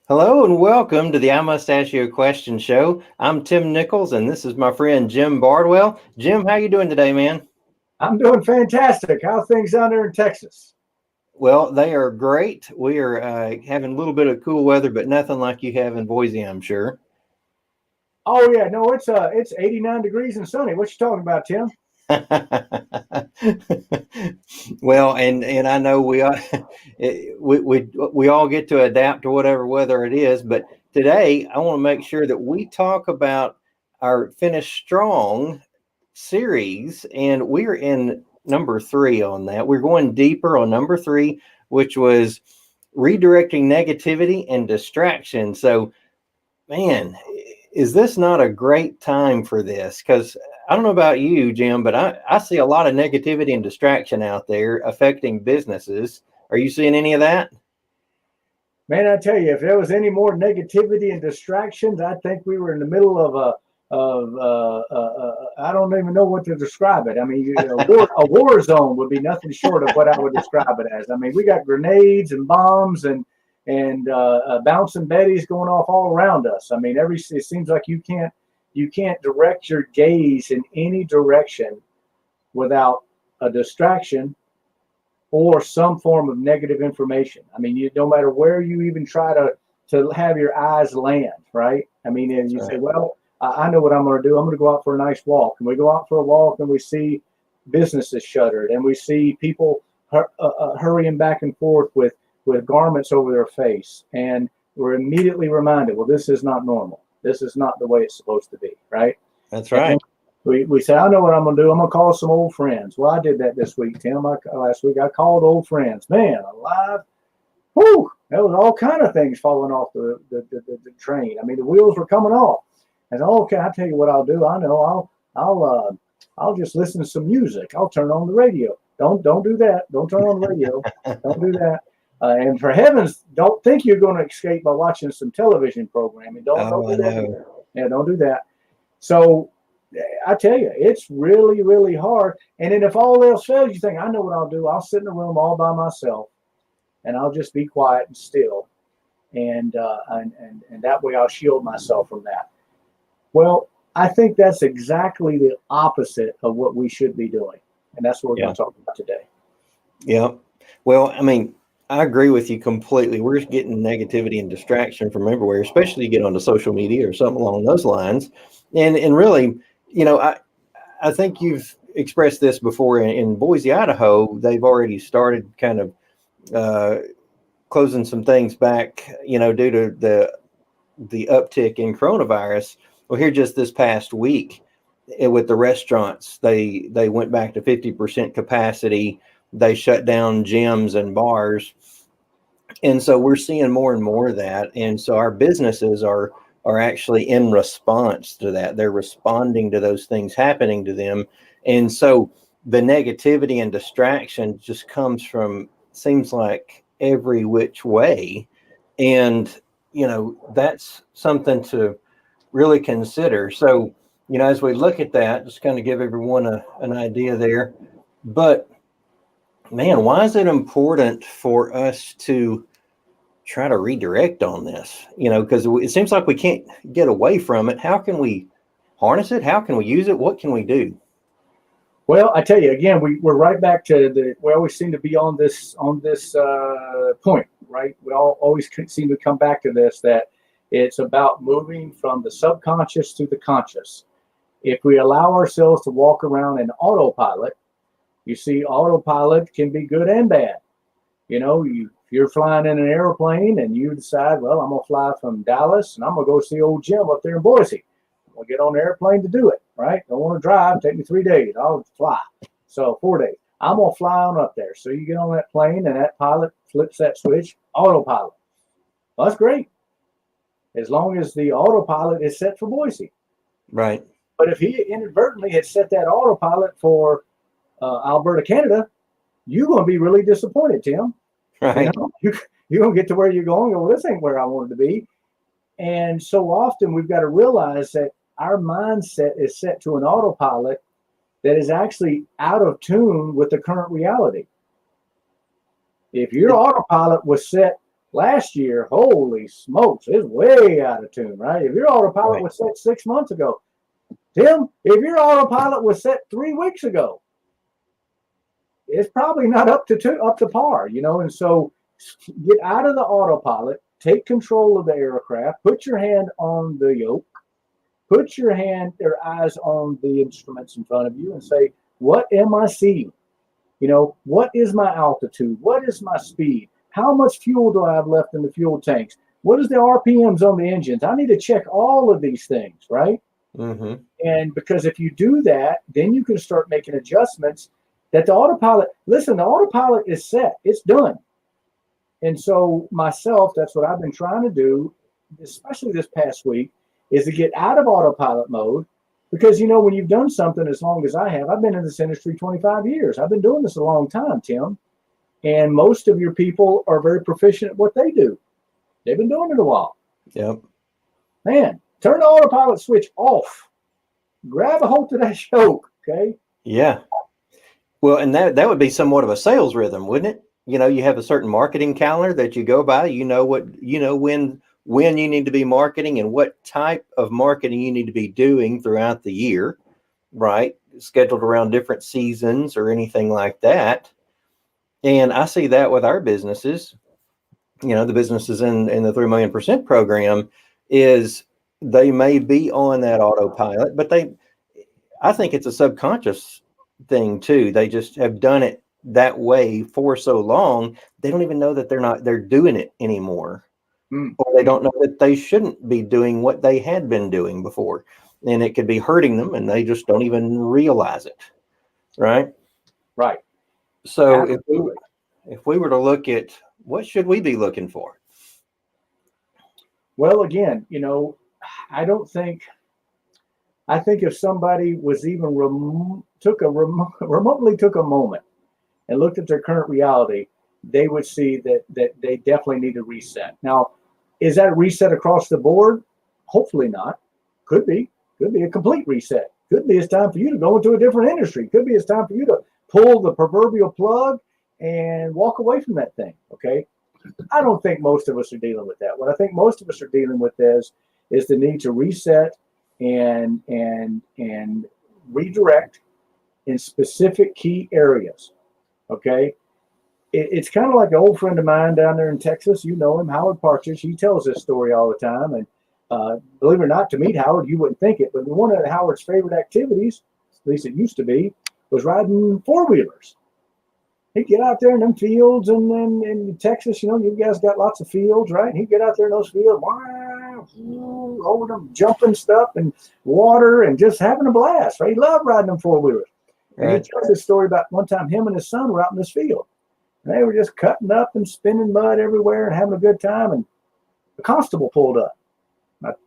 Hello and welcome to the I Must Ask You a Question show. I'm Tim Nichols and this is my friend Jim Bardwell. Jim, how you doing today, man? I'm doing fantastic. How are things down there in Texas? Well, they are great. We are having a little bit of cool weather, but nothing like you have in Boise, I'm sure. Oh yeah, no, it's 89 degrees and sunny. What you talking about, Tim? Well, and I know we all get to adapt to whatever weather it is, but today I want to make sure that we talk about our Finish Strong series, and we're in number three on that. We're going deeper on number three, which was redirecting negativity and distraction. So, man, is this not a great time for this? Because I don't know about you, Jim, but I see a lot of negativity and distraction out there affecting businesses. Are you seeing any of that? Man, I tell you, if there was any more negativity and distractions, I think we were in the middle of I don't even know what to describe it. I mean, a war zone would be nothing short of what I would describe it as. I mean, we got grenades and bombs and bouncing betties going off all around us. I mean, it seems like you can't direct your gaze in any direction without a distraction or some form of negative information. I mean, no matter where you even try to have your eyes land, right? I mean, and That's you say, right. well, I know what I'm going to do. I'm going to go out for a nice walk. And we go out for a walk and we see businesses shuttered and we see people hurrying back and forth with garments over their face. And we're immediately reminded, well, this is not normal. This is not the way it's supposed to be, right? That's And then right. we say, I know what I'm going to do. I'm going to call some old friends. Well, I did that this week, Tim. Last week I called old friends. Man, alive. Whew, there was all kind of things falling off the train. I mean, the wheels were coming off. And okay, I'll tell you what I'll do. I know I'll just listen to some music. I'll turn on the radio. Don't do that. Don't turn on the radio. Don't do that. And for heavens, don't think you're going to escape by watching some television programming. Don't Oh, do I that know. either. Yeah, don't do that. So I tell you, it's really, really hard. And then if all else fails, you think, I know what I'll do. I'll sit in a room all by myself and I'll just be quiet and still. And that way I'll shield myself from that. Well, I think that's exactly the opposite of what we should be doing. And that's what we're going Yeah. to talk about today. Yeah. Well, I mean, I agree with you completely. We're just getting negativity and distraction from everywhere, especially you get onto social media or something along those lines. And really, you know, I think you've expressed this before in Boise, Idaho. They've already started kind of uh, closing some things back, due to the uptick in coronavirus. Well, here just this past week, with the restaurants, they went back to 50% capacity. They shut down gyms and bars, and so we're seeing more and more of that. And so our businesses are actually in response to that. They're responding to those things happening to them, and so the negativity and distraction just comes from, seems like, every which way. And that's something to really consider. So, as we look at that, just kind of give everyone an idea there. But man, why is it important for us to try to redirect on this? Because it seems like we can't get away from it. How can we harness it? How can we use it? What can we do? Well, I tell you again, we're right back to we always seem to be on this point, right? We all always seem to come back to this, that it's about moving from the subconscious to the conscious. If we allow ourselves to walk around in autopilot, you see, autopilot can be good and bad. If you're flying in an airplane and you decide, well, I'm gonna fly from Dallas and I'm gonna go see old Jim up there in Boise. I'll get on the airplane to do it, right? Don't want to drive. Take me 3 days. I'll fly. So 4 days. I'm going to fly on up there. So you get on that plane and that pilot flips that switch, autopilot. Well, that's great. As long as the autopilot is set for Boise. Right. But if he inadvertently had set that autopilot for Alberta, Canada, you're going to be really disappointed, Tim. Right. You're going to get to where you're going. Well, this ain't where I wanted to be. And so often we've got to realize that our mindset is set to an autopilot that is actually out of tune with the current reality. If your autopilot was set Last year, holy smokes, it's way out of tune, right? If your autopilot Right. was set 6 months ago, Tim, if your autopilot was set 3 weeks ago, it's probably not up to par, you know. And so, get out of the autopilot, take control of the aircraft, put your hand on the yoke, put your eyes on the instruments in front of you, and say, what am I seeing? You know, what is my altitude? What is my speed? How much fuel do I have left in the fuel tanks? What is the RPMs on the engines? I need to check all of these things, right? Mm-hmm. And because if you do that, then you can start making adjustments that the autopilot, listen, the autopilot is set, it's done. And so myself, that's what I've been trying to do, especially this past week, is to get out of autopilot mode. Because, you know, when you've done something as long as I have, I've been in this industry 25 years. I've been doing this a long time, Tim. And most of your people are very proficient at what they do. They've been doing it a while. Yep. Man, turn the autopilot switch off. Grab a hold of that yoke, okay? Yeah. Well, and that would be somewhat of a sales rhythm, wouldn't it? You know, you have a certain marketing calendar that you go by. You know when you need to be marketing and what type of marketing you need to be doing throughout the year, right? Scheduled around different seasons or anything like that. And I see that with our businesses. You know, the businesses in the 3 million% program is they may be on that autopilot, but I think it's a subconscious thing too. They just have done it that way for so long, they don't even know that they're doing it anymore. Or they don't know that they shouldn't be doing what they had been doing before. And it could be hurting them and they just don't even realize it. Right. Right. So Absolutely. if we were to look at what should we be looking for? Well, again, you know, I think if somebody was even remotely took a moment and looked at their current reality, they would see that they definitely need to reset. Now, is that a reset across the board? Hopefully not. Could be a complete reset. Could be it's time for you to go into a different industry. Could be it's time for you to pull the proverbial plug and walk away from that thing. Okay. I don't think most of us are dealing with that. What I think most of us are dealing with is the need to reset and redirect in specific key areas. Okay. It's kind of like an old friend of mine down there in Texas. You know him, Howard Partridge. He tells this story all the time. And believe it or not, to meet Howard, you wouldn't think it, but one of Howard's favorite activities, at least it used to be, was riding four-wheelers. He'd get out there in them fields, and then in Texas, you know, you guys got lots of fields, right? And he'd get out there in those fields, over them jumping stuff and water and just having a blast, right? He loved riding them four-wheelers. And he tells this story about one time him and his son were out in this field. And they were just cutting up and spinning mud everywhere and having a good time. And the constable pulled up.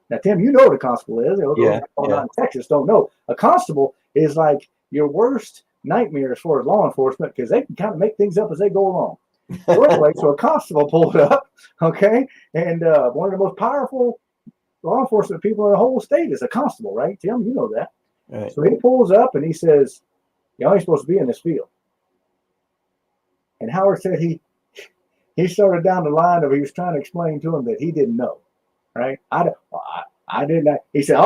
Now Tim, you know what a constable is. Those not in Texas don't know. A constable is like your worst nightmare as far as law enforcement because they can kind of make things up as they go along. So anyway, so a constable pulled up, okay? And one of the most powerful law enforcement people in the whole state is a constable, right? Tim, you know that. Right. So he pulls up and he says, "You're only supposed to be in this field." And Howard said he started down the line of he was trying to explain to him that he didn't know, right? I didn't. He said,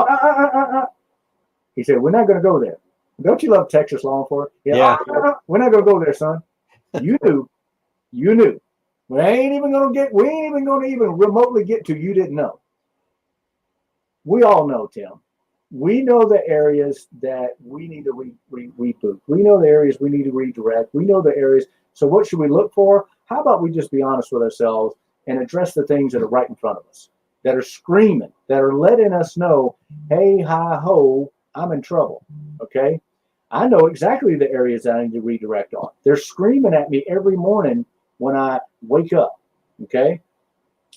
he said, "We're not going to go there. Don't you love Texas law enforcement? Yeah. We're not going to go there, son. You knew. We ain't even going to even remotely get to you didn't know. We all know, Tim. We know the areas that we need to reboot. We know the areas we need to redirect. We know the areas. So what should we look for? How about we just be honest with ourselves and address the things that are right in front of us, that are screaming, that are letting us know, hey, hi, ho, I'm in trouble, okay? I know exactly the areas that I need to redirect on. They're screaming at me every morning when I wake up, okay?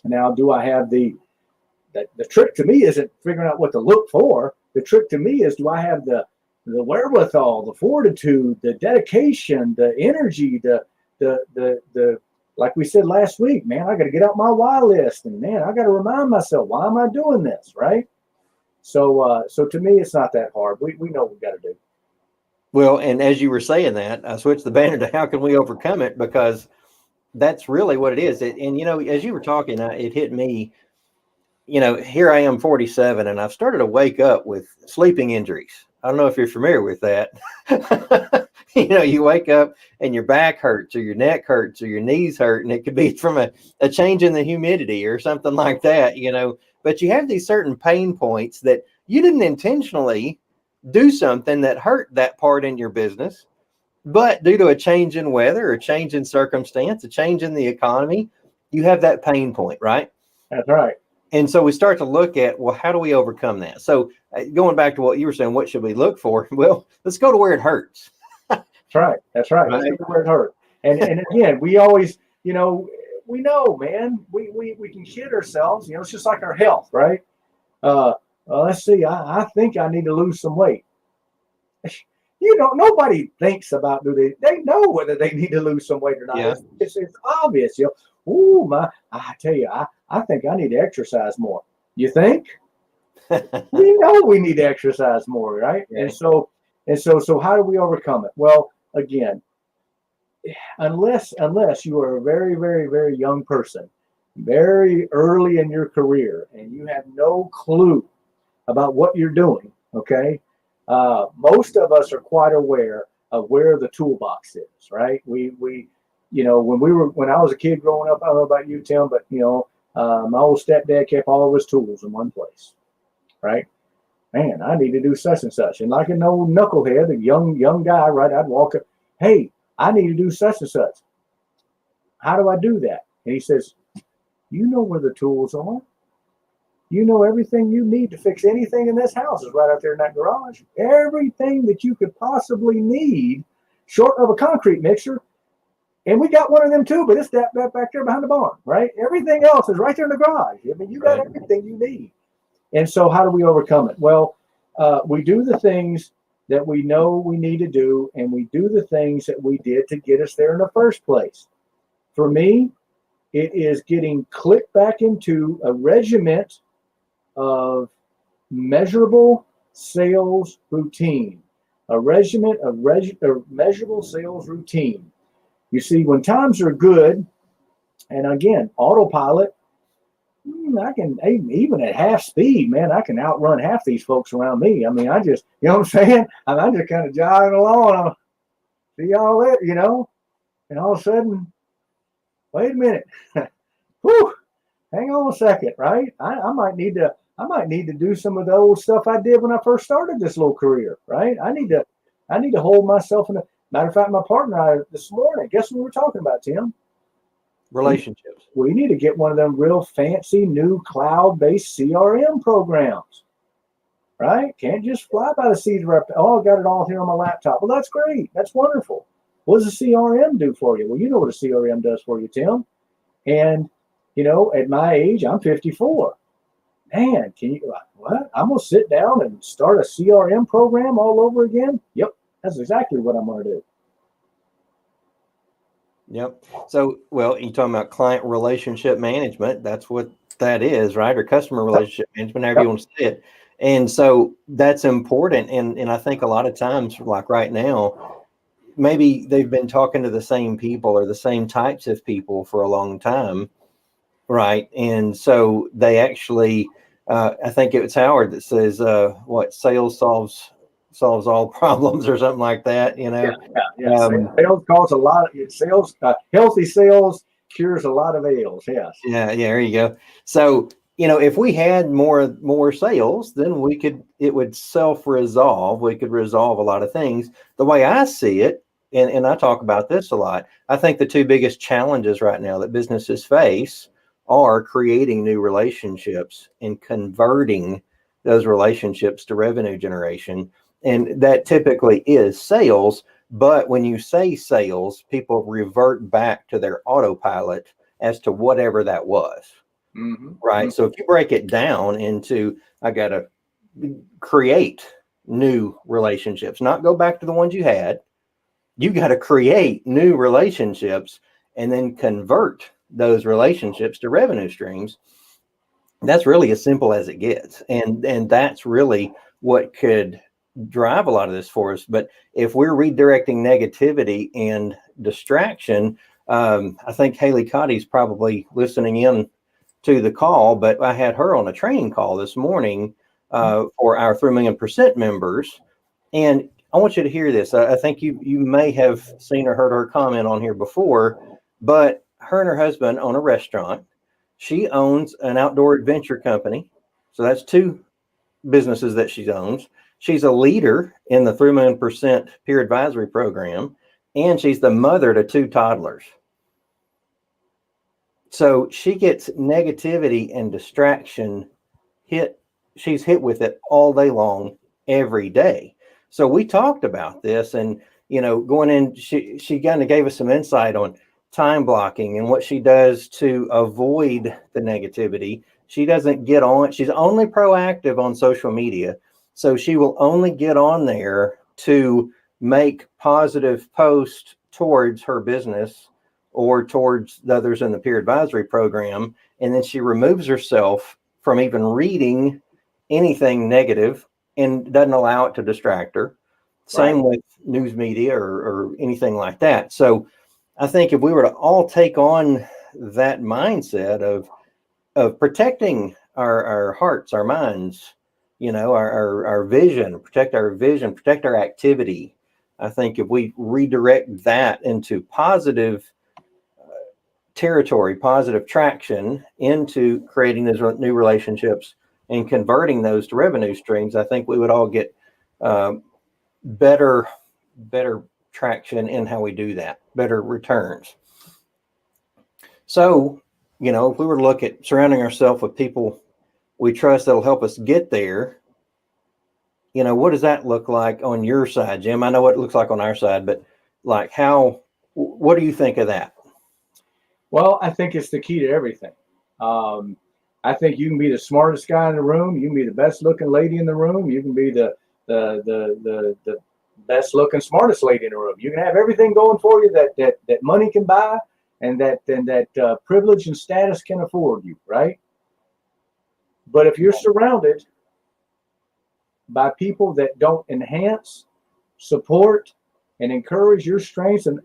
Now, do I have the trick to me isn't figuring out what to look for. The trick to me is, do I have the wherewithal, the fortitude, the dedication, the energy, the like we said last week, man, I got to get out my why list, and man, I got to remind myself, why am I doing this, right? So to me, it's not that hard. We know what we got to do. Well, and as you were saying that, I switched the banner to how can we overcome it, because That's really what it is. And, as you were talking, it hit me, here I am 47 and I've started to wake up with sleeping injuries. I don't know if you're familiar with that. You wake up and your back hurts or your neck hurts or your knees hurt, and it could be from a change in the humidity or something like that, but you have these certain pain points that you didn't intentionally do something that hurt that part in your business, but due to a change in weather, a change in circumstance, a change in the economy, you have that pain point, right? That's right. And so we start to look at, well, how do we overcome that? So going back to what you were saying, what should we look for? Well, let's go to where it hurts. That's right. That's right. Let's go to where it hurts. And again, we always, we know, man, we can kid ourselves. It's just like our health, right? Let's see. I think I need to lose some weight. Nobody thinks about they know whether they need to lose some weight or not. Yeah. It's obvious. I tell you, I think I need to exercise more. You think? We know we need to exercise more, right? Yeah. And so how do we overcome it? Well, again, unless you are a very, very, very young person, very early in your career, and you have no clue about what you're doing, okay? Most of us are quite aware of where the toolbox is, right? We when I was a kid growing up, I don't know about you, Tim, but my old stepdad kept all of his tools in one place, right? Man, I need to do such and such. And like an old knucklehead, a young guy, right? I'd walk up, hey, I need to do such and such. How do I do that? And he says, you know where the tools are. You know everything you need to fix anything in this house is right out there in that garage. Everything that you could possibly need, short of a concrete mixer. And we got one of them too, but it's that back there behind the barn, right? Everything else is right there in the garage. I mean, you got everything you need. And so how do we overcome it? Well, we do the things that we know we need to do, and we do the things that we did to get us there in the first place. For me, it is getting clicked back into a regiment of measurable sales routine, a regiment of measurable sales routine. You see, when times are good, and again, autopilot, I can, even at half speed, man, I can outrun half these folks around me. I mean, I just, you know what I'm saying? I'm just kind of jogging along. See y'all later, and all of a sudden, wait a minute. Whew, hang on a second, right? I might need to do some of the old stuff I did when I first started this little career, right? I need to hold myself in a, matter of fact, my partner and I this morning, guess what we were talking about, Tim? Relationships. We need to get one of them real fancy new cloud-based CRM programs, right? Can't just fly by the seat of our, I got it all here on my laptop. Well, that's great. That's wonderful. What does a CRM do for you? Well, you know what a CRM does for you, Tim. And, at my age, I'm 54. Man, what? I'm going to sit down and start a CRM program all over again? Yep, that's exactly what I'm going to do. Yep. So, well, you're talking about client relationship management. That's what that is, right? Or customer relationship management, however you want to say it. And so that's important. And I think a lot of times, like right now, maybe they've been talking to the same people or the same types of people for a long time, right? And so they actually, I think it's Howard that says, sales solves all problems or something like that, Yeah. Sales cause a lot of sales. Healthy sales cures a lot of ails. Yes. Yeah. There you go. So, if we had more sales, then it would self-resolve. We could resolve a lot of things. The way I see it, and I talk about this a lot, I think the two biggest challenges right now that businesses face are creating new relationships and converting those relationships to revenue generation. And that typically is sales. But when you say sales, people revert back to their autopilot as to whatever that was. Mm-hmm. Right. Mm-hmm. So if you break it down into, I got to create new relationships, not go back to the ones you had. You got to create new relationships and then convert those relationships to revenue streams. That's really as simple as it gets. And that's really what could drive a lot of this for us. But if we're redirecting negativity and distraction, I think Haley Cotty's probably listening in to the call, but I had her on a training call this morning for our 3 million% members. And I want you to hear this. I think you may have seen or heard her comment on here before, but her and her husband own a restaurant. She owns an outdoor adventure company. So that's 2 businesses that she owns. She's a leader in the 3 million% peer advisory program, and she's the mother to 2 toddlers. So she gets negativity and distraction hit. She's hit with it all day long, every day. So we talked about this, and going in, she kind of gave us some insight on time blocking and what she does to avoid the negativity. She doesn't get on. She's only proactive on social media. So she will only get on there to make positive posts towards her business or towards the others in the peer advisory program. And then she removes herself from even reading anything negative and doesn't allow it to distract her. Same with news media or anything like that. So I think if we were to all take on that mindset of protecting our hearts, our minds, our vision, protect our activity. I think if we redirect that into positive territory, positive traction into creating those new relationships and converting those to revenue streams, I think we would all get better traction in how we do that, better returns. So, if we were to look at surrounding ourselves with people we trust that'll help us get there, what does that look like on your side, Jim? I know what it looks like on our side, but what do you think of that? Well, I think it's the key to everything. I think you can be the smartest guy in the room. You can be the best looking lady in the room. You can be the best looking, smartest lady in the room. You can have everything going for you that money can buy and that privilege and status can afford you, right? But if you're surrounded by people that don't enhance, support, and encourage your strengths, and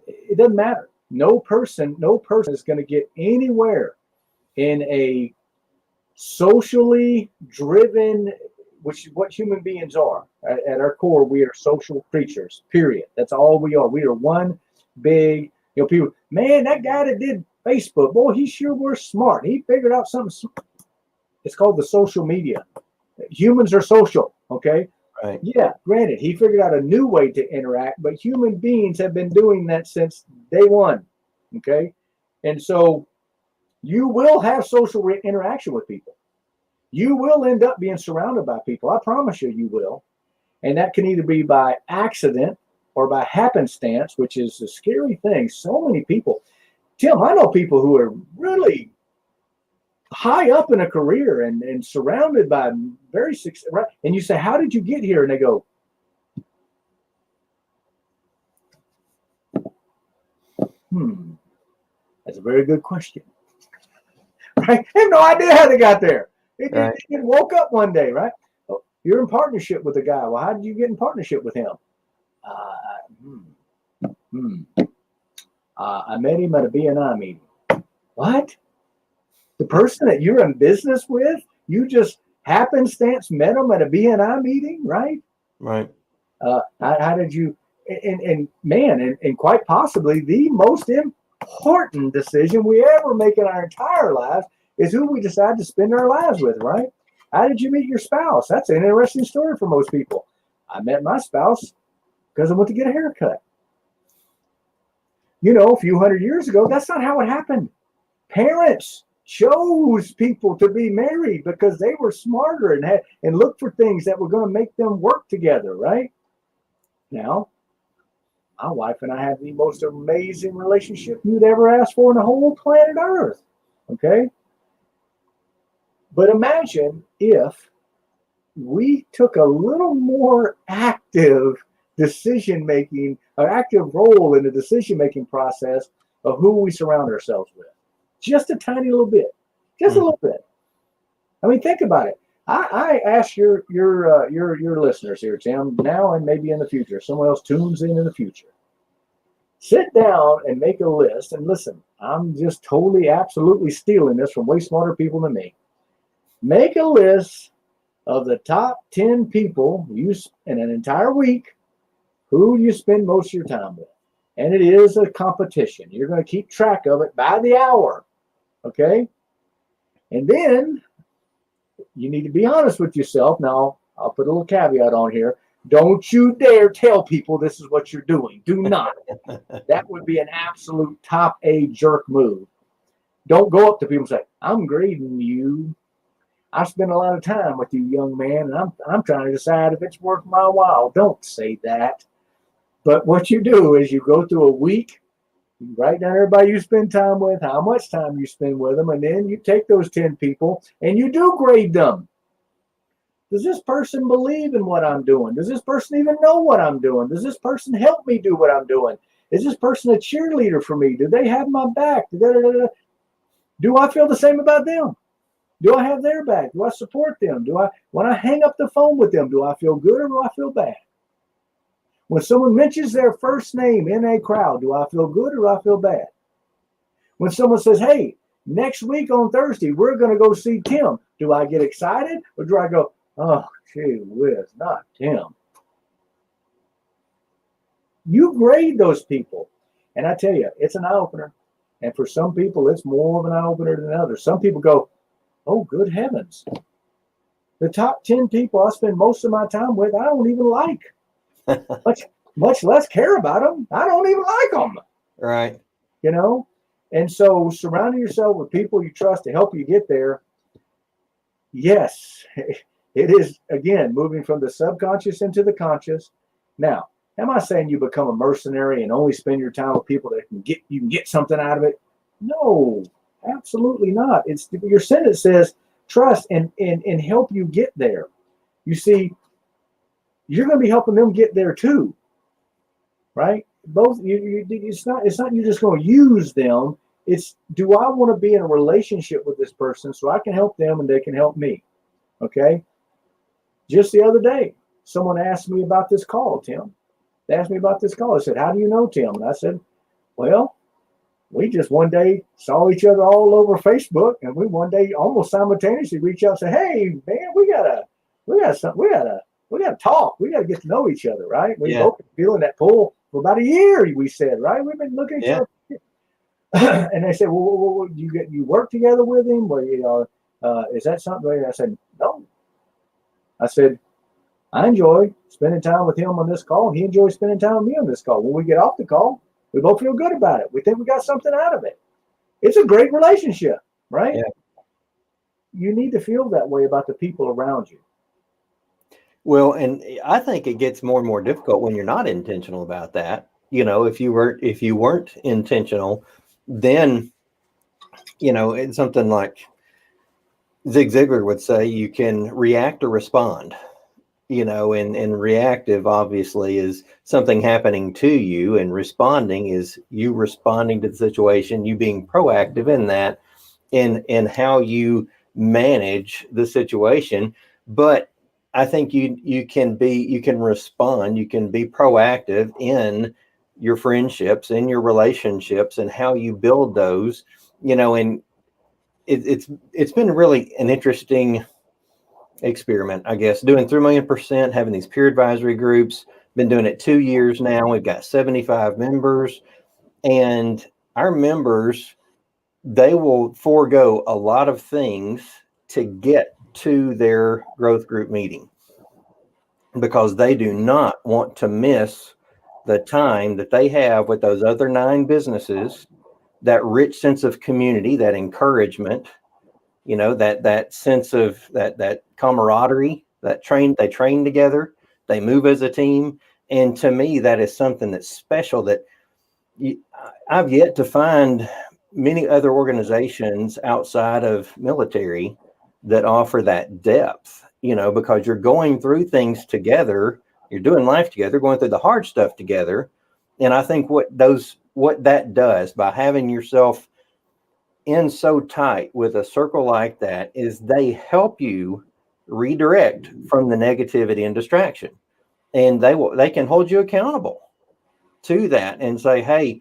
it doesn't matter. No person is going to get anywhere in a socially driven, which is what human beings are. At our core, we are social creatures, period. That's all we are. We are one big, people, man, that guy that did Facebook, boy, he sure was smart. He figured out something. It's called the social media. Humans are social, okay? Right. Yeah, granted, he figured out a new way to interact, but human beings have been doing that since day one, okay? And so you will have social interaction with people. You will end up being surrounded by people. I promise you will. And that can either be by accident or by happenstance, which is a scary thing. So many people. Tim, I know people who are really high up in a career and surrounded by very successful, right? And you say, how did you get here? And they go, that's a very good question. Right? I have no idea how they got there. They woke up one day, right? Oh, you're in partnership with a guy. Well, how did you get in partnership with him? I met him at a BNI meeting. What? The person that you're in business with, you just happenstance met him at a BNI meeting, right? Right. How did you? And quite possibly the most important decision we ever make in our entire lives is who we decide to spend our lives with, right? How did you meet your spouse? That's an interesting story for most people. I met my spouse because I went to get a haircut. A few hundred years ago, that's not how it happened. Parents chose people to be married because they were smarter and looked for things that were going to make them work together, right? Now, my wife and I have the most amazing relationship you'd ever ask for in the whole planet Earth, okay? But imagine if we took a little more active decision-making, an active role in the decision-making process of who we surround ourselves with. Just a tiny little bit. Just a little bit. I mean, think about it. I ask your listeners here, Tim, now and maybe in the future, someone else tunes in the future. Sit down and make a list. And listen, I'm just totally, absolutely stealing this from way smarter people than me. Make a list of the top 10 people you in an entire week who you spend most of your time with. And it is a competition. You're going to keep track of it by the hour. Okay? And then you need to be honest with yourself. Now, I'll put a little caveat on here. Don't you dare tell people this is what you're doing. Do not. That would be an absolute top A jerk move. Don't go up to people and say, I'm grading you. I spend a lot of time with you, young man, and I'm trying to decide if it's worth my while. Don't say that. But what you do is you go through a week, you write down everybody you spend time with, how much time you spend with them, and then you take those 10 people and you do grade them. Does this person believe in what I'm doing? Does this person even know what I'm doing? Does this person help me do what I'm doing? Is this person a cheerleader for me? Do they have my back? Do I feel the same about them? Do I have their back? Do I support them? When I hang up the phone with them, do I feel good or do I feel bad? When someone mentions their first name in a crowd, do I feel good or do I feel bad? When someone says, hey, next week on Thursday, we're going to go see Tim, do I get excited or do I go, oh, gee whiz, not Tim? You grade those people. And I tell you, it's an eye-opener. And for some people, it's more of an eye-opener than others. Some people go, oh, good heavens. The top 10 people I spend most of my time with, I don't even like. much less care about them. I don't even like them. Right. You know? And so surrounding yourself with people you trust to help you get there, yes, it is, again, moving from the subconscious into the conscious. Now, am I saying you become a mercenary and only spend your time with people that you can get something out of it? No, absolutely not. It's your sentence says trust and help you get there. You see, you're going to be helping them get there too, right? Both it's not you just going to use them. It's, do I want to be in a relationship with this person so I can help them and they can help me? Okay. Just the other day, someone asked me about this call, Tim. They asked me about this call. I said, how do you know Tim? And I said, well, we just one day saw each other all over Facebook, and we one day almost simultaneously reached out and said, hey man, we gotta talk. We gotta get to know each other, right? We both been feeling that pull for about a year, we said, right? We've been looking at each other. And they said, well, you work together with him? Well, is that something? I said, no. I said, I enjoy spending time with him on this call, and he enjoys spending time with me on this call. When we get off the call, we both feel good about it. We think we got something out of it. It's a great relationship, right? Yeah. You need to feel that way about the people around you. Well, and I think it gets more and more difficult when you're not intentional about that. You know, if you weren't intentional, then, you know, it's something like Zig Ziglar would say, you can react or respond. You know, and reactive obviously is something happening to you, and responding is you responding to the situation, you being proactive in that, in how you manage the situation. But I think you can respond, you can be proactive in your friendships, in your relationships, and how you build those. You know, and it's been really an interesting experiment, I guess, doing 3 million%, having these peer advisory groups. Been doing it 2 years now. We've got 75 members, and our members, they will forego a lot of things to get to their growth group meeting because they do not want to miss the time that they have with those other 9 businesses, that rich sense of community, that encouragement, you know, that sense of that camaraderie, they train together, they move as a team. And to me, that is something that's special that I've yet to find many other organizations outside of military that offer that depth, you know, because you're going through things together, you're doing life together, going through the hard stuff together. And I think what that does by having yourself in so tight with a circle like that is they help you redirect from the negativity and distraction, and they can hold you accountable. to that and say, hey,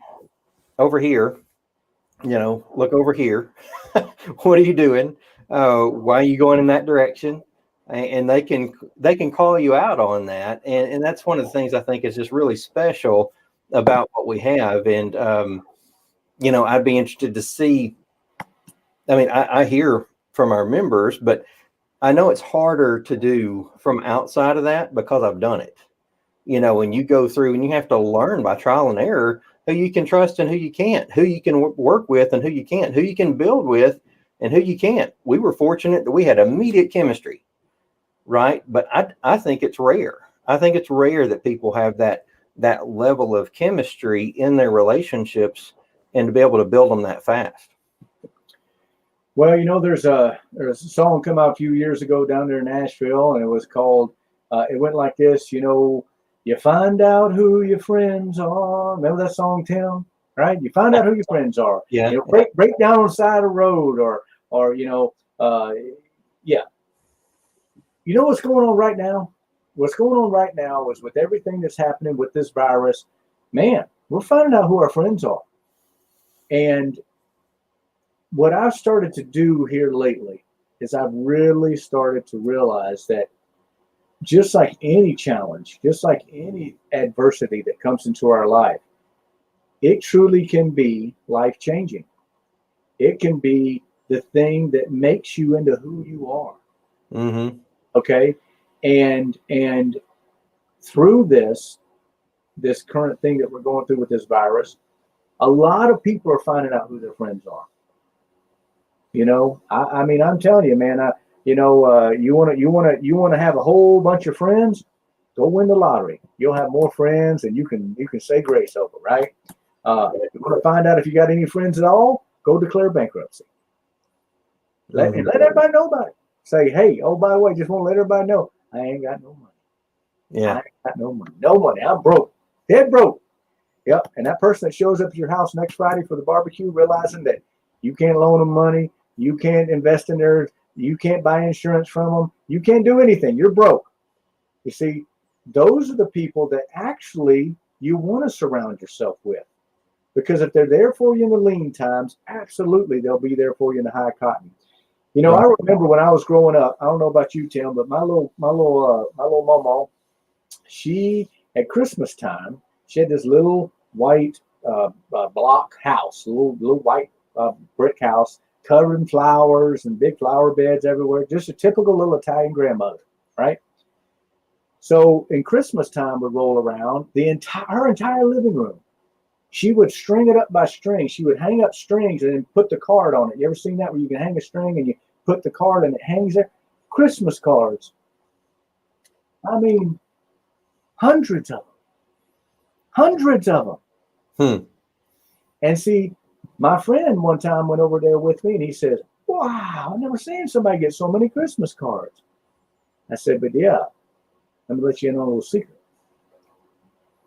over here, look over here. What are you doing? Why are you going in that direction? And they can call you out on that. And that's one of the things I think is just really special about what we have. And, I'd be interested to see. I mean, I hear from our members, but I know it's harder to do from outside of that because I've done it. When you go through and you have to learn by trial and error who you can trust and who you can't, who you can work with and who you can't, who you can build with and who you can't. We were fortunate that we had immediate chemistry, right? But I think it's rare. I think it's rare that people have that level of chemistry in their relationships and to be able to build them that fast. Well, there's a song come out a few years ago down there in Nashville, and it was called, it went like this, you find out who your friends are. Remember that song, Tim? Right? You find out who your friends are. Yeah. Break down on the side of the road, or yeah. You know what's going on right now? What's going on right now is with everything that's happening with this virus, man, we're finding out who our friends are. And what I've started to do here lately is I've really started to realize that just like any challenge, just like any adversity that comes into our life, it truly can be life-changing. It can be the thing that makes you into who you are. Mm-hmm. Okay? And through this current thing that we're going through with this virus, a lot of people are finding out who their friends are. I mean, I'm telling you, man, you want to have a whole bunch of friends, go win the lottery. You'll have more friends and you can say grace over, right? You want to find out if you got any friends at all, go declare bankruptcy. Let everybody know about it. Say, hey, oh, by the way, just want to let everybody know, I ain't got no money. Yeah. I ain't got no money. No money. I'm broke. Dead broke. Yep. And that person that shows up at your house next Friday for the barbecue, realizing that you can't loan them money, you can't invest in theirs, you can't buy insurance from them, you can't do anything. You're broke. You see, those are the people that actually you want to surround yourself with. Because if they're there for you in the lean times, absolutely they'll be there for you in the high cotton. I remember when I was growing up, I don't know about you, Tim, but my little mama, she at Christmas time, she had this little white block house, little white brick house covered in flowers and big flower beds everywhere. Just a typical little Italian grandmother, right? So in Christmas time would roll around, her entire living room, she would string it up by strings. She would hang up strings and then put the card on it. You ever seen that where you can hang a string and you put the card and it hangs there? Christmas cards. I mean, hundreds of them. And see, my friend one time went over there with me and he says, wow, I've never seen somebody get so many Christmas cards. I said, but yeah, let me let you in on a little secret.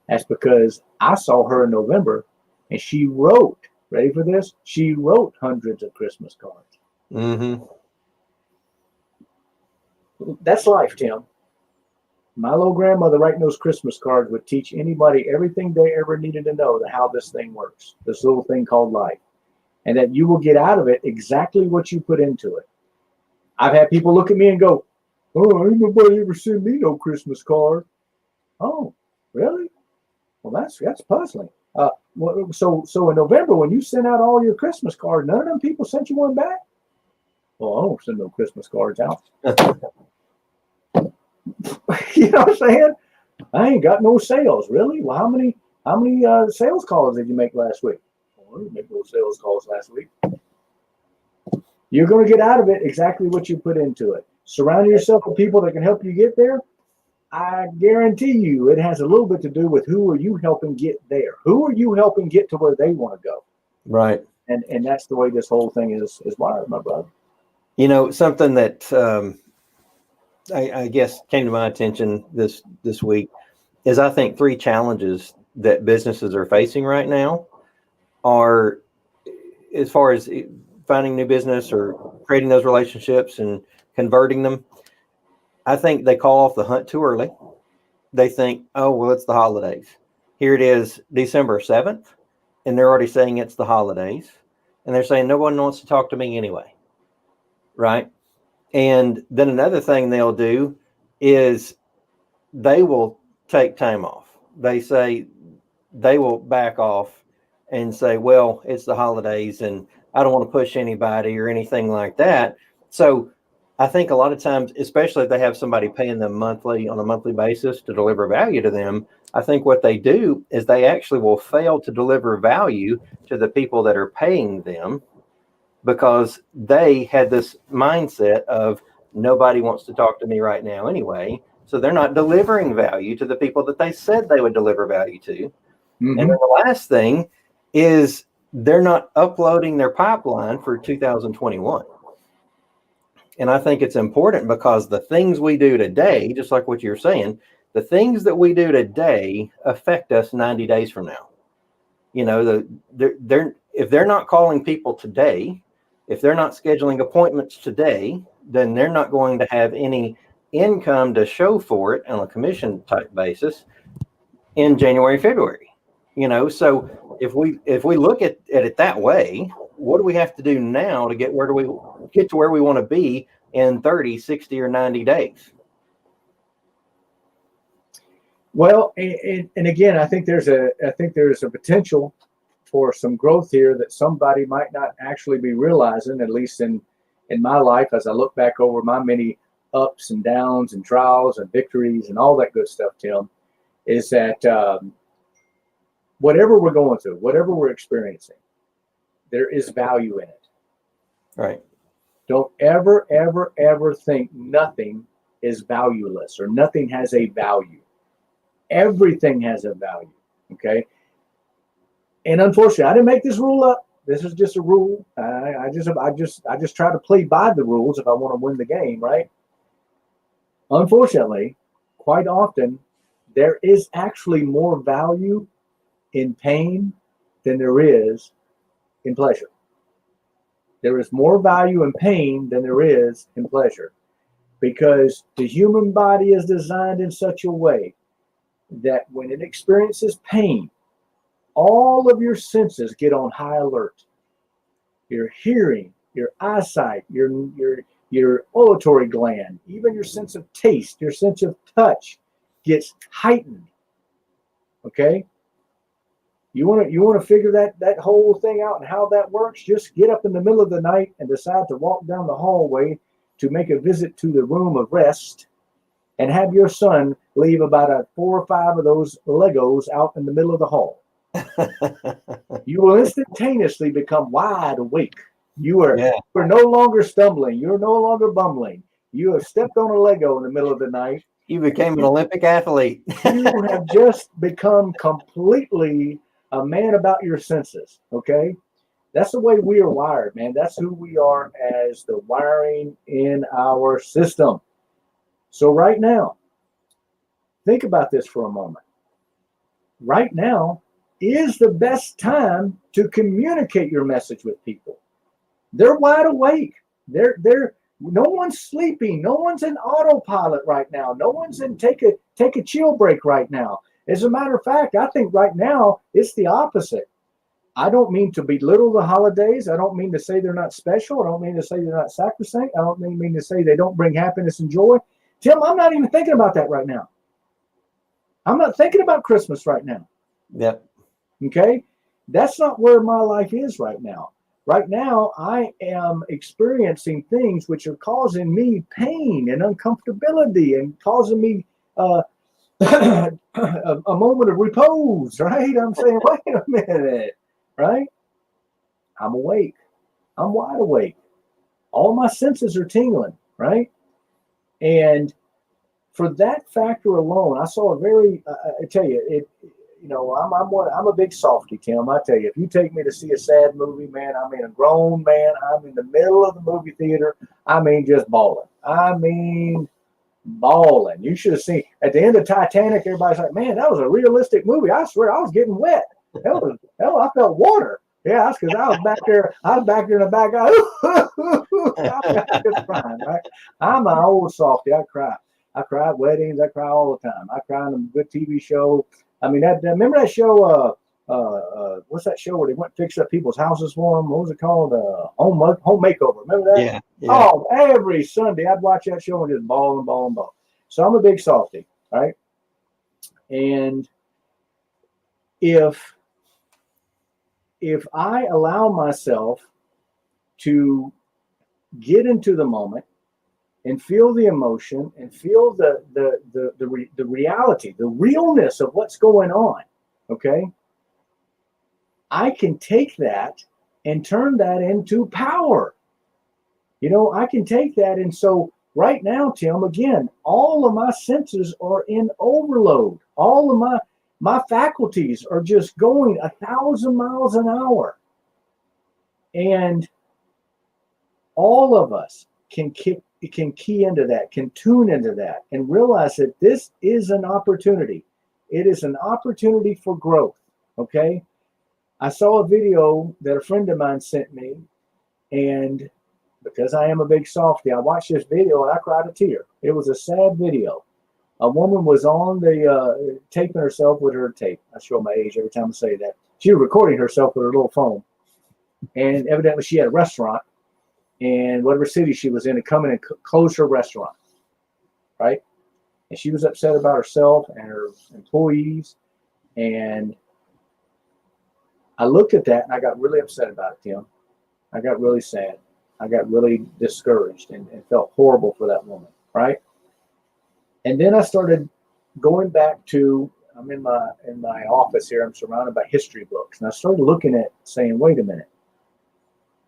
That's because I saw her in November and she wrote, ready for this? She wrote hundreds of Christmas cards. Mm-hmm. That's life, Tim. My little grandmother writing those Christmas cards would teach anybody everything they ever needed to know to how this thing works, this little thing called life, and that you will get out of it exactly what you put into it. I've had people look at me and go, oh, ain't nobody ever sent me no Christmas card. Oh, really? Well, that's puzzling. So in November, when you sent out all your Christmas cards, none of them people sent you one back? Well, I don't send no Christmas cards out. You know what I'm saying? I ain't got no sales. Really? Well, how many sales calls did you make last week? Well, I didn't make no sales calls last week. You're going to get out of it exactly what you put into it. Surround yourself with people that can help you get there. I guarantee you it has a little bit to do with who are you helping get there? Who are you helping get to where they want to go? Right. And that's the way this whole thing is wired, my brother. Something that I guess came to my attention this week is I think 3 challenges that businesses are facing right now are, as far as finding new business or creating those relationships and converting them. I think they call off the hunt too early. They think, oh, well, it's the holidays. Here it is, December 7th, and they're already saying it's the holidays, and they're saying no one wants to talk to me anyway, right? And then another thing they'll do is they will take time off. They say they will back off and say, well, it's the holidays and I don't want to push anybody or anything like that. So I think a lot of times, especially if they have somebody paying them monthly on a monthly basis to deliver value to them, I think what they do is they actually will fail to deliver value to the people that are paying them because they had this mindset of nobody wants to talk to me right now anyway. So they're not delivering value to the people that they said they would deliver value to. Mm-hmm. And then the last thing is they're not uploading their pipeline for 2021. And I think it's important because the things we do today, just like what you're saying, the things that we do today affect us 90 days from now. You know, if they're not calling people today, if they're not scheduling appointments today, then they're not going to have any income to show for it on a commission type basis in January, February. You know, so if we look at it that way, what do we have to do now to get to where we want to be in 30, 60, or 90 days? Well, and again, I think there's a potential for some growth here that somebody might not actually be realizing, at least in my life, as I look back over my many ups and downs and trials and victories and all that good stuff, Tim, is that whatever we're going through, whatever we're experiencing, there is value in it. Right. Don't ever, ever, ever think nothing is valueless or nothing has a value. Everything has a value. Okay. And unfortunately, I didn't make this rule up. This is just a rule. I just try to play by the rules if I want to win the game, right? Unfortunately, quite often, there is actually more value in pain than there is in pleasure. There is more value in pain than there is in pleasure, because the human body is designed in such a way that when it experiences pain, all of your senses get on high alert. Your hearing, your eyesight, your olfactory gland, even your sense of taste, your sense of touch gets heightened. Okay? You want to figure that whole thing out and how that works? Just get up in the middle of the night and decide to walk down the hallway to make a visit to the room of rest, and have your son leave about 4 or 5 of those Legos out in the middle of the hall. You will instantaneously become wide awake. You are no longer stumbling. You're no longer bumbling. You have stepped on a Lego in the middle of the night. You became an Olympic athlete. You have just become completely a man about your senses. Okay? That's the way we are wired, man. That's who we are as the wiring in our system. So right now, think about this for a moment. Right now is the best time to communicate your message with people. They're wide awake. No one's sleeping. No one's in autopilot right now. No one's in take a chill break right now. As a matter of fact, I think right now it's the opposite. I don't mean to belittle the holidays. I don't mean to say they're not special. I don't mean to say they're not sacrosanct. I don't mean to say they don't bring happiness and joy. Tim, I'm not even thinking about that right now. I'm not thinking about Christmas right now. Yep. Okay? That's not where my life is right now. Right now, I am experiencing things which are causing me pain and uncomfortability and causing me a moment of repose, right? I'm saying, wait a minute, right? I'm awake. I'm wide awake. All my senses are tingling, right? And for that factor alone, I saw a very, I tell you, I'm a big softy, Tim. I tell you, if you take me to see a sad movie, man, I mean a grown man, I'm in the middle of the movie theater, I mean just bawling. You should have seen, at the end of Titanic, everybody's like, man, that was a realistic movie. I swear I was getting wet. Hell, I felt water. Yeah, that's because I was back there in the back. I was just crying, right? I'm an old softy. I cry. I cry at weddings. I cry all the time. I cry in a good TV show. I mean, remember that show? What's that show where they went and fixed up people's houses for them? What was it called? Home Makeover. Remember that? Yeah. Yeah. Oh, every Sunday I'd watch that show and just ball and ball and ball. So I'm a big softy, right? And if I allow myself to get into the moment and feel the emotion and feel the reality, the realness of what's going on, okay, I can take that and turn that into power. You know, I can take that. And so right now, Tim, again, all of my senses are in overload. All of my faculties are just going 1,000 miles an hour. And all of us can key into that, can tune into that, and realize that this is an opportunity. It is an opportunity for growth, okay? I saw a video that a friend of mine sent me, and because I am a big softy, I watched this video and I cried a tear. It was a sad video. A woman was on the taping herself with her tape. I show my age every time I say that. She was recording herself with her little phone, and evidently she had a restaurant, and whatever city she was in, to come in and close her restaurant, right? And she was upset about herself and her employees, and I looked at that and I got really upset about it, Tim. I got really sad. I got really discouraged and felt horrible for that woman, right? And then I started going back to, I'm in my office here, I'm surrounded by history books, and I started looking at saying, wait a minute,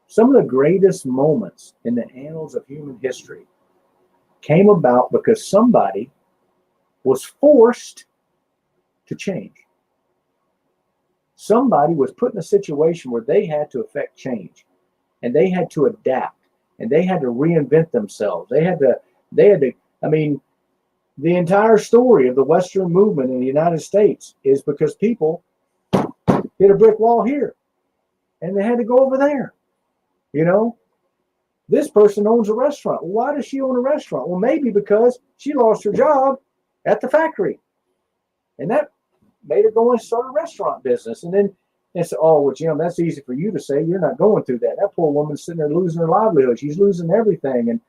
some of the greatest moments in the annals of human history came about because somebody was forced to change. Somebody was put in a situation where they had to affect change, and they had to adapt, and they had to reinvent themselves. They had to, I mean, the entire story of the Western movement in the United States is because people hit a brick wall here, and they had to go over there. You know, this person owns a restaurant. Well, why does she own a restaurant? Well, maybe because she lost her job at the factory, and that made her go and start a restaurant business. And then it's, oh, well, Jim, that's easy for you to say. You're not going through that. That poor woman's sitting there losing her livelihood. She's losing everything. And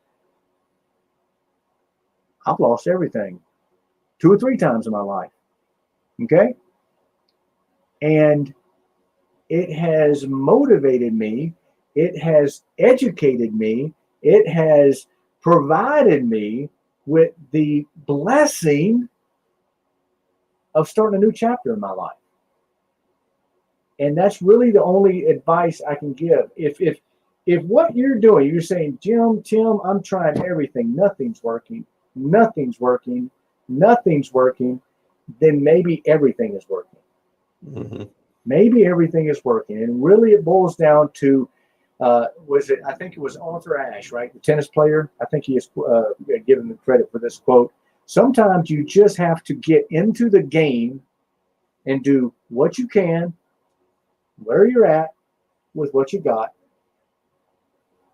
I've lost everything 2 or 3 times in my life. Okay? And it has motivated me. It has educated me. It has provided me with the blessing of starting a new chapter in my life. And that's really the only advice I can give. If what you're doing, you're saying, Tim, I'm trying everything, nothing's working, then maybe everything is working. Mm-hmm. Maybe everything is working. And really it boils down to, I think it was Arthur Ashe, right? The tennis player. I think he is given the credit for this quote. Sometimes you just have to get into the game and do what you can, where you're at, with what you got.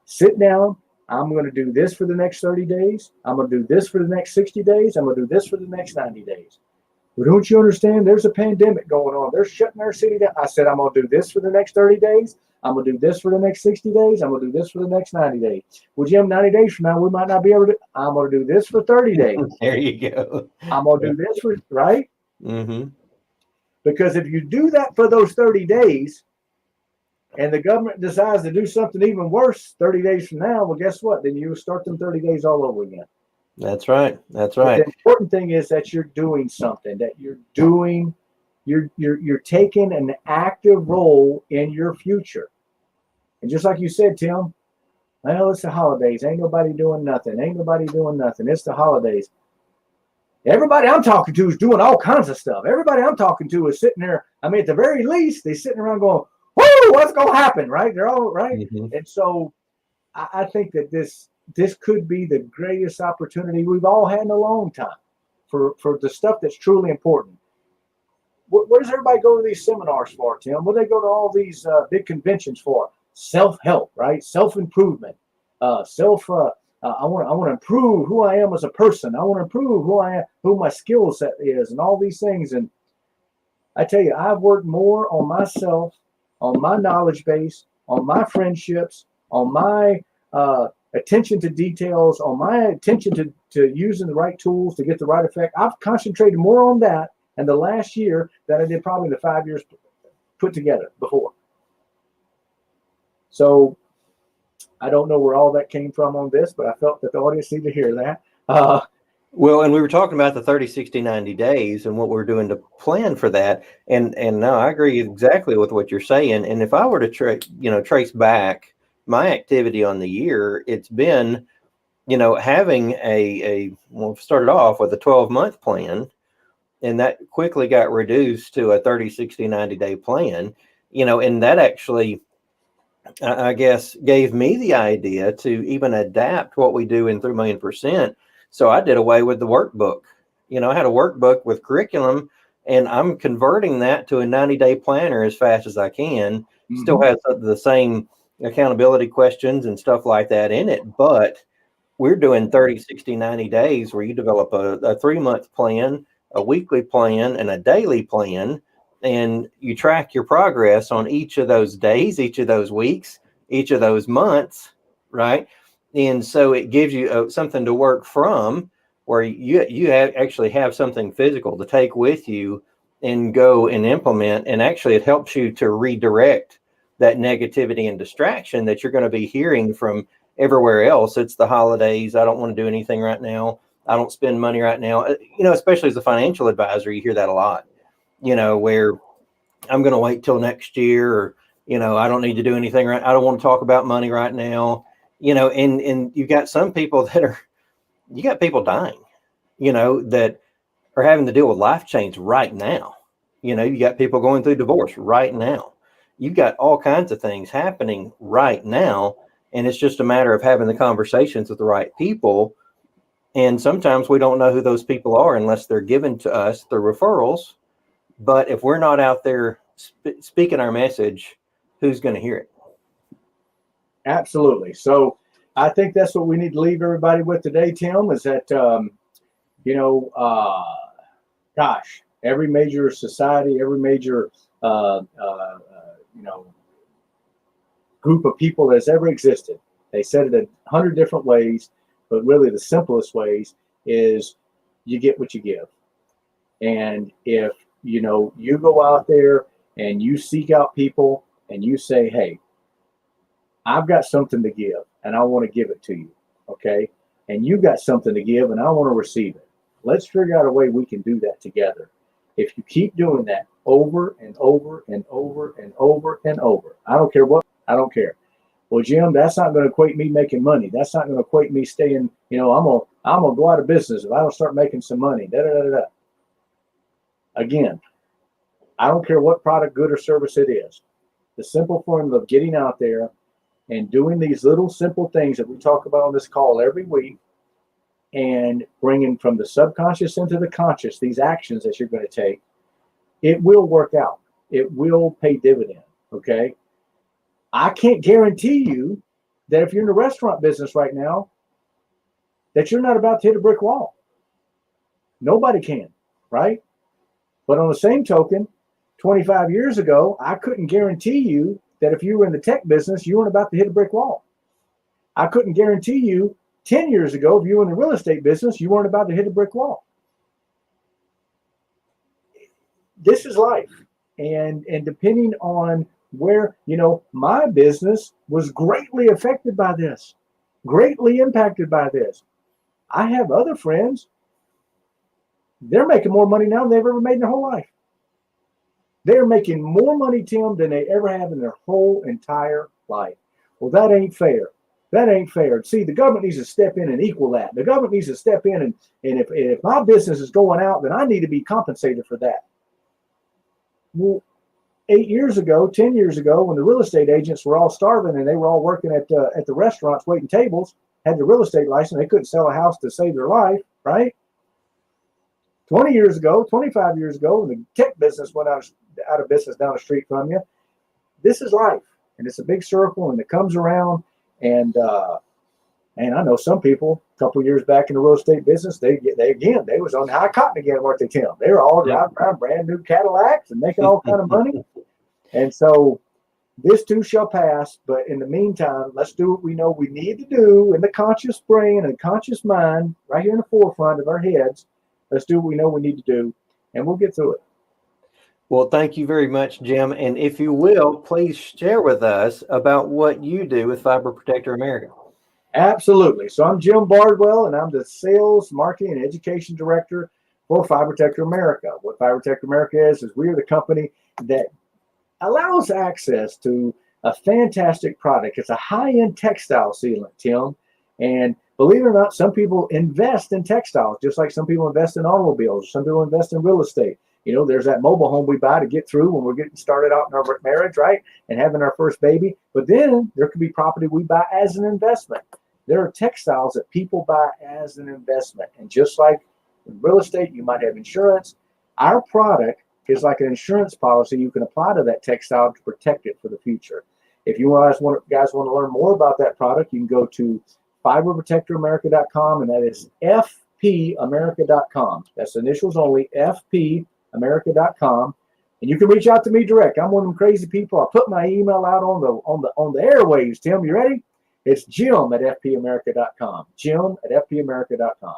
Sit down. I'm going to do this for the next 30 days. I'm going to do this for the next 60 days. I'm going to do this for the next 90 days. But don't you understand? There's a pandemic going on. They're shutting our city down. I said, I'm going to do this for the next 30 days. I'm going to do this for the next 60 days. I'm going to do this for the next 90 days. Well, Jim, 90 days from now, we might not be able to. I'm going to do this for 30 days. There you go. I'm going to do this for, right? Mm-hmm. Because if you do that for those 30 days and the government decides to do something even worse 30 days from now, well, guess what? Then you start them 30 days all over again. That's right. That's right. But the important thing is that you're doing something, that you're taking an active role in your future. And just like you said, Tim, well, it's the holidays. Ain't nobody doing nothing. It's the holidays. Everybody I'm talking to is doing all kinds of stuff. Everybody I'm talking to is sitting there. I mean, at the very least, they're sitting around going, whoo, what's going to happen, right? They're all right. Mm-hmm. And so I think that this could be the greatest opportunity we've all had in a long time for the stuff that's truly important. Where does everybody go to these seminars for, Tim? What do they go to all these big conventions for? Self-help, right? Self-improvement. I want to improve who I am as a person. I want to improve who my skill set is and all these things. And I tell you, I've worked more on myself, on my knowledge base, on my friendships, on my attention to details, on my attention to using the right tools to get the right effect. I've concentrated more on that in the last year than I did probably the 5 years put together before. So I don't know where all that came from on this, but I felt that the audience needed to hear that. Well, and we were talking about the 30, 60, 90 days and what we're doing to plan for that. And no, I agree exactly with what you're saying. And if I were to trace back my activity on the year, it's been, having well, started off with a 12-month plan, and that quickly got reduced to a 30, 60, 90-day plan, and that actually, I guess, gave me the idea to even adapt what we do in 3 million %. So I did away with the workbook. I had a workbook with curriculum, and I'm converting that to a 90-day planner as fast as I can. Mm-hmm. Still has the same accountability questions and stuff like that in it, but we're doing 30, 60, 90 days where you develop a 3-month plan, a weekly plan, and a daily plan, and you track your progress on each of those days, each of those weeks, each of those months, right? And so it gives you something to work from, where you actually have something physical to take with you and go and implement. And actually, it helps you to redirect that negativity and distraction that you're going to be hearing from everywhere else. It's the holidays. I don't want to do anything right now. I don't spend money right now. Especially as a financial advisor, you hear that a lot, where I'm going to wait till next year, or, I don't need to do anything right. I don't want to talk about money right now. And you've got some people you got people dying, that are having to deal with life change right now. You got people going through divorce right now. You've got all kinds of things happening right now. And it's just a matter of having the conversations with the right people. And sometimes we don't know who those people are unless they're given to us through referrals. But if we're not out there speaking our message, who's going to hear it? Absolutely. So I think that's what we need to leave everybody with today, Tim, is that, gosh, every major society, every major, group of people that's ever existed, they said it 100 different ways, but really the simplest ways is you get what you give. And if, you go out there and you seek out people and you say, hey, I've got something to give and I want to give it to you. Okay. And you've got something to give and I want to receive it. Let's figure out a way we can do that together. If you keep doing that over and over and over and over and over, I don't care what, I don't care. Well, Jim, that's not going to equate me making money. That's not going to equate me staying, I'm gonna go out of business if I don't start making some money. Again, I don't care what product, good, or service it is. The simple formula of getting out there and doing these little simple things that we talk about on this call every week, and bringing from the subconscious into the conscious these actions that you're going to take, it will work out. It will pay dividend. Okay. I can't guarantee you that if you're in the restaurant business right now, that you're not about to hit a brick wall. Nobody can, right? But on the same token, 25 years ago, I couldn't guarantee you that if you were in the tech business, you weren't about to hit a brick wall. I couldn't guarantee you 10 years ago, if you were in the real estate business, you weren't about to hit a brick wall. This is life. And depending on where, my business was greatly affected by this, greatly impacted by this. I have other friends, they're making more money now than they've ever made in their whole life. They're making more money, Tim, than they ever have in their whole entire life. Well, that ain't fair. That ain't fair. See, the government needs to step in and equal that. The government needs to step in, and if my business is going out, then I need to be compensated for that. Well, 8 years ago, 10 years ago, when the real estate agents were all starving and they were all working at the restaurants waiting tables, had the real estate license, they couldn't sell a house to save their life, right? 20 years ago, 25 years ago, when the tech business went out of business down the street from you, this is life. And it's a big circle and it comes around. And And I know some people a couple of years back in the real estate business, they was on high cotton again, weren't they, Tim? They were all Yep. driving around brand new Cadillacs and making all kind of money. And so this too shall pass. But in the meantime, let's do what we know we need to do in the conscious brain and conscious mind, right here in the forefront of our heads. Let's do what we know we need to do, and we'll get through it. Well, thank you very much, Jim. And if you will, please share with us about what you do with Fiber Protector America. Absolutely. So I'm Jim Bardwell, and I'm the Sales, Marketing, and Education Director for Fiber Protector America. What Fiber Protector America is we are the company that allows access to a fantastic product. It's a high-end textile sealant, Tim. And believe it or not, some people invest in textiles, just like some people invest in automobiles, some people invest in real estate. You know, there's that mobile home we buy to get through when we're getting started out in our marriage, right? And having our first baby. But then there could be property we buy as an investment. There are textiles that people buy as an investment. And just like in real estate, you might have insurance. Our product is like an insurance policy you can apply to that textile to protect it for the future. If you guys want to learn more about that product, you can go to fiberprotectoramerica.com, and that is fpamerica.com. That's initials only, fpamerica.com. And you can reach out to me direct. I'm one of them crazy people. I put my email out on the airwaves. Tim, you ready? It's Jim@fpamerica.com. Jim@fpamerica.com.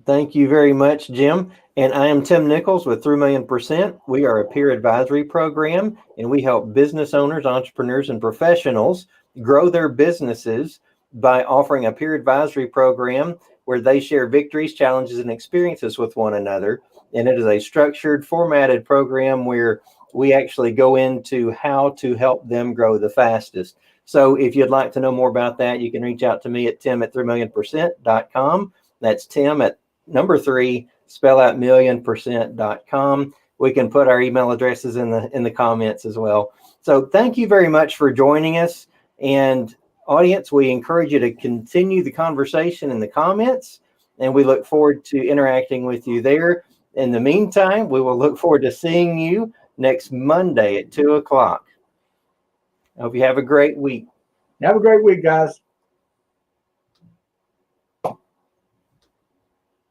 Thank you very much, Jim. And I am Tim Nichols with 3 Million%. We are a peer advisory program, and we help business owners, entrepreneurs, and professionals grow their businesses by offering a peer advisory program where they share victories, challenges, and experiences with one another. And it is a structured, formatted program where we actually go into how to help them grow the fastest. So if you'd like to know more about that, you can reach out to me at tim@3million%.com. That's Tim at number 3, spell out millionpercent.com. We can put our email addresses in the comments as well. So thank you very much for joining us. And audience, we encourage you to continue the conversation in the comments, and we look forward to interacting with you there. In the meantime, we will look forward to seeing you next Monday at 2 o'clock. I hope you have a great week. Have a great week, guys.